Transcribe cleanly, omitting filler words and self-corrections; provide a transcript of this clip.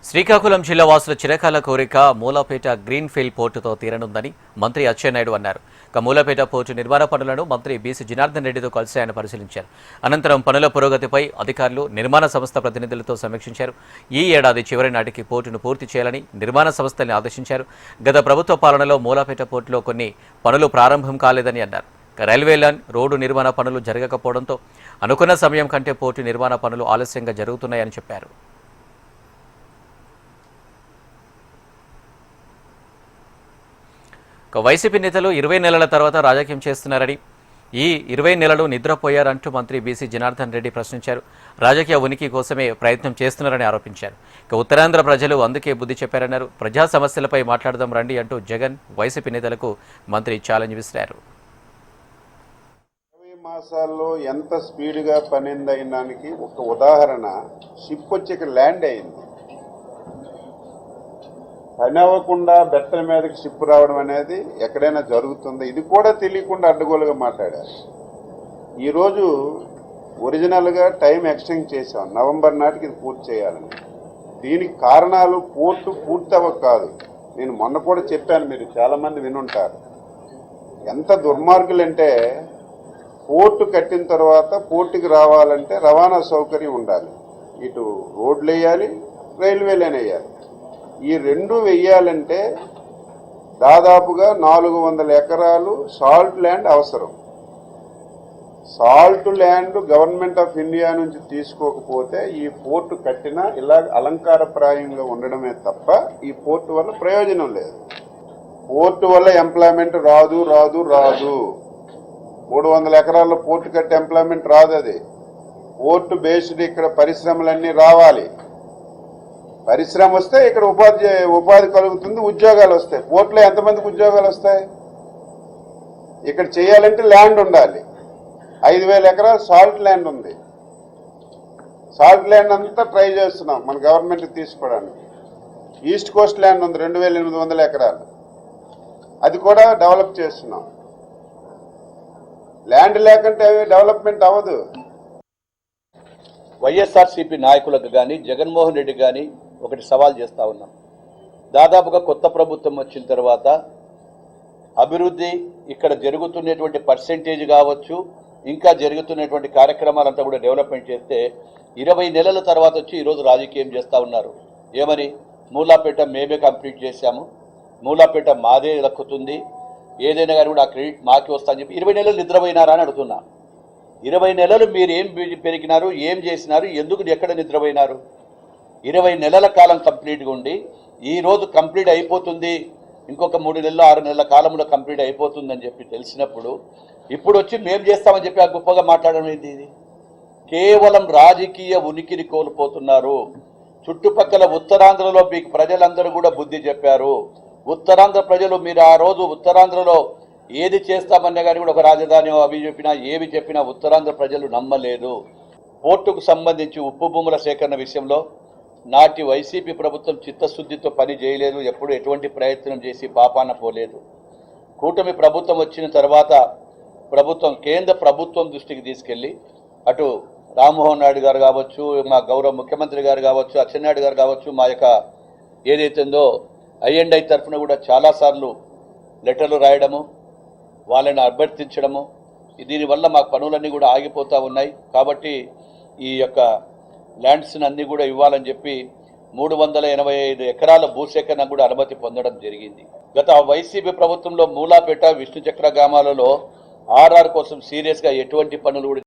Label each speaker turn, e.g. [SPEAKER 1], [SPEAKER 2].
[SPEAKER 1] శ్రీకాకుళం జిల్లా వాసుల చిరకాల కోరిక మూలాపేట గ్రీన్ఫీల్డ్ పోర్టుతో తీరనుందని మంత్రి అచ్చెన్నాయుడు అన్నారు. మూలాపేట పోర్టు నిర్మాణ పనులను మంత్రి బీసీ జనార్దన్ రెడ్డితో కలిసి ఆయన పరిశీలించారు. అనంతరం పనుల పురోగతిపై అధికారులు నిర్మాణ సంస్థ ప్రతినిధులతో సమీక్షించారు. ఈ ఏడాది చివరి నాటికి పోర్టును పూర్తి చేయాలని నిర్మాణ సంస్థల్ని ఆదేశించారు. గత ప్రభుత్వ పాలనలో మూలాపేట పోర్టులో కొన్ని పనులు ప్రారంభం కాలేదని అన్నారు. రైల్వే లైన్ రోడ్డు నిర్మాణ పనులు జరగకపోవడంతో అనుకున్న సమయం కంటే పోర్టు నిర్మాణ పనులు ఆలస్యంగా జరుగుతున్నాయని చెప్పారు. వైసీపీ నేతలు 20 నెలల తర్వాత రాజకీయం చేస్తున్నారని, ఈ 20 నెలలు నిద్రపోయారంటూ మంత్రి బీసీ జనార్దన్ రెడ్డి ప్రశ్నించారు. రాజకీయ ఉనికి కోసమే ప్రయత్నం చేస్తున్నారని ఆరోపించారు. ఉత్తరాంధ్ర ప్రజలు అందుకే బుద్ధి చెప్పారన్నారు. ప్రజా సమస్యలపై మాట్లాడదాం రండి అంటూ జగన్ వైసీపీ నేతలకు మంత్రి ఛాలెంజ్ విసిరారు.
[SPEAKER 2] 20 మాసాల్లో ఎంత స్పీడ్గా పనిందనడానికి ఒక ఉదాహరణ, షిప్ వచ్చి ఇక్కడ ల్యాండ్ అయింది. పని అవ్వకుండా బెత్తల మీదకి షిప్ రావడం అనేది ఎక్కడైనా జరుగుతుందో ఇది కూడా తెలియకుండా అడ్డగోలుగా మాట్లాడారు. ఈరోజు ఒరిజినల్గా టైం ఎక్స్టెండ్ చేశాం, నవంబర్ నాటికి ఇది పూర్తి చేయాలని. దీనికి కారణాలు పోర్టు పూర్తి అవ్వక కాదు. నేను మొన్న కూడా చెప్పాను, మీరు చాలామంది వినుంటారు. ఎంత దుర్మార్గులంటే పోర్టు కట్టిన తర్వాత పోర్టుకి రావాలంటే రవాణా సౌకర్యం ఉండాలి. ఇటు రోడ్లు వేయాలి, రైల్వే లైన్ వేయాలి. ఈ రెండు వెయ్యాలంటే దాదాపుగా 400 ఎకరాలు సాల్ట్ ల్యాండ్ అవసరం. Salt land government of India నుంచి తీసుకోకపోతే ఈ పోర్టు కట్టినా ఇలా అలంకారప్రాయంగా ఉండడమే తప్ప ఈ పోర్టు వల్ల ప్రయోజనం లేదు. పోర్టు వల్ల ఎంప్లాయ్మెంట్ రాదు. 300 ఎకరాల్లో పోర్టు కట్టి ఎంప్లాయ్మెంట్ రాదు. అది పోర్టు బేస్డ్ ఇక్కడ పరిశ్రమలన్నీ రావాలి. పరిశ్రమ వస్తే ఇక్కడ ఉపాధి కలుగుతుంది, ఉద్యోగాలు వస్తాయి. పోర్టులో ఎంతమందికి ఉద్యోగాలు వస్తాయి? ఇక్కడ చేయాలంటే ల్యాండ్ ఉండాలి. 5000 ఎకరాలు సాల్ట్ ల్యాండ్ ఉంది. సాల్ట్ ల్యాండ్ అంతా ట్రై చేస్తున్నాం మన గవర్నమెంట్ తీసుకోవడానికి. ఈస్ట్ కోస్ట్ ల్యాండ్ ఉంది 2800 ఎకరాలు, అది కూడా డెవలప్ చేస్తున్నాం. ల్యాండ్ లేకుంటే డెవలప్మెంట్ అవ్వదు.
[SPEAKER 3] వైఎస్ఆర్సీపీ నాయకులకు కానీ జగన్మోహన్ రెడ్డి కానీ ఒకటి సవాల్ చేస్తూ ఉన్నాం. దాదాపుగా కొత్త ప్రభుత్వం వచ్చిన తర్వాత అభివృద్ధి ఇక్కడ జరుగుతున్నటువంటి పర్సెంటేజ్ కావచ్చు, ఇంకా జరుగుతున్నటువంటి కార్యక్రమాలంతా కూడా డెవలప్మెంట్ చేస్తే 20 నెలల తర్వాత వచ్చి ఈరోజు రాజకీయం చేస్తూ ఉన్నారు. ఏమని? మూలాపేట మేమే కంప్లీట్ చేశాము, మూలాపేట మాదే దక్కుతుంది, ఏదైనా కానీ కూడా ఆ క్రెడిట్ మాకే వస్తా అని చెప్పి 20 నెలలు నిద్రపోయినారా అని అడుగుతున్నా. 20 నెలలు మీరు ఏం పెరిగినారు, ఏం చేసినారు, ఎందుకు ఎక్కడ నిద్రపోయినారు? 20 నెలల కాలం కంప్లీట్గా ఉండి ఈరోజు కంప్లీట్ అయిపోతుంది, ఇంకొక 3 నెలలు 6 నెలల కాలంలో కంప్లీట్ అయిపోతుందని చెప్పి తెలిసినప్పుడు ఇప్పుడు వచ్చి మేము చేస్తామని చెప్పి ఆ గొప్పగా మాట్లాడడం ఏంటి? ఇది కేవలం రాజకీయ ఉనికిని కోల్పోతున్నారు. చుట్టుపక్కల ఉత్తరాంధ్రలో మీకు ప్రజలందరూ కూడా బుద్ధి చెప్పారు. ఉత్తరాంధ్ర ప్రజలు మీరు ఆ రోజు ఉత్తరాంధ్రలో ఏది చేస్తామన్నా కానీ కూడా ఒక రాజధాని అవి చెప్పినా ఏవి చెప్పినా ఉత్తరాంధ్ర ప్రజలు నమ్మలేదు. పోర్టుకు సంబంధించి ఉప్పు భూముల సేకరణ విషయంలో నాటి వైసీపీ ప్రభుత్వం చిత్తశుద్ధితో పని చేయలేదు. ఎప్పుడు ఎటువంటి ప్రయత్నం చేసి పాపాన పోలేదు. కూటమి ప్రభుత్వం వచ్చిన తర్వాత కేంద్ర ప్రభుత్వం దృష్టికి తీసుకెళ్ళి అటు రామ్మోహన్ నాయుడు గారు కావచ్చు, మా గౌరవ ముఖ్యమంత్రి గారు కావచ్చు, అచ్చెన్నాయుడు గారు కావచ్చు, మా యొక్క ఏదైతుందో I&I తరఫున కూడా చాలాసార్లు లెటర్లు రాయడము, వాళ్ళని అభ్యర్థించడము, దీనివల్ల మా పనులన్నీ కూడా ఆగిపోతూ ఉన్నాయి. కాబట్టి ఈ యొక్క ల్యాండ్స్ని అన్నీ కూడా ఇవ్వాలని చెప్పి 385 ఎకరాల భూసేకరణ కూడా అనుమతి పొందడం జరిగింది. గత వైసీపీ ప్రభుత్వంలో మూలాపేట, విష్ణుచక్ర గ్రామాలలో RR కోసం సీరియస్గా ఎటువంటి పనులు కూడా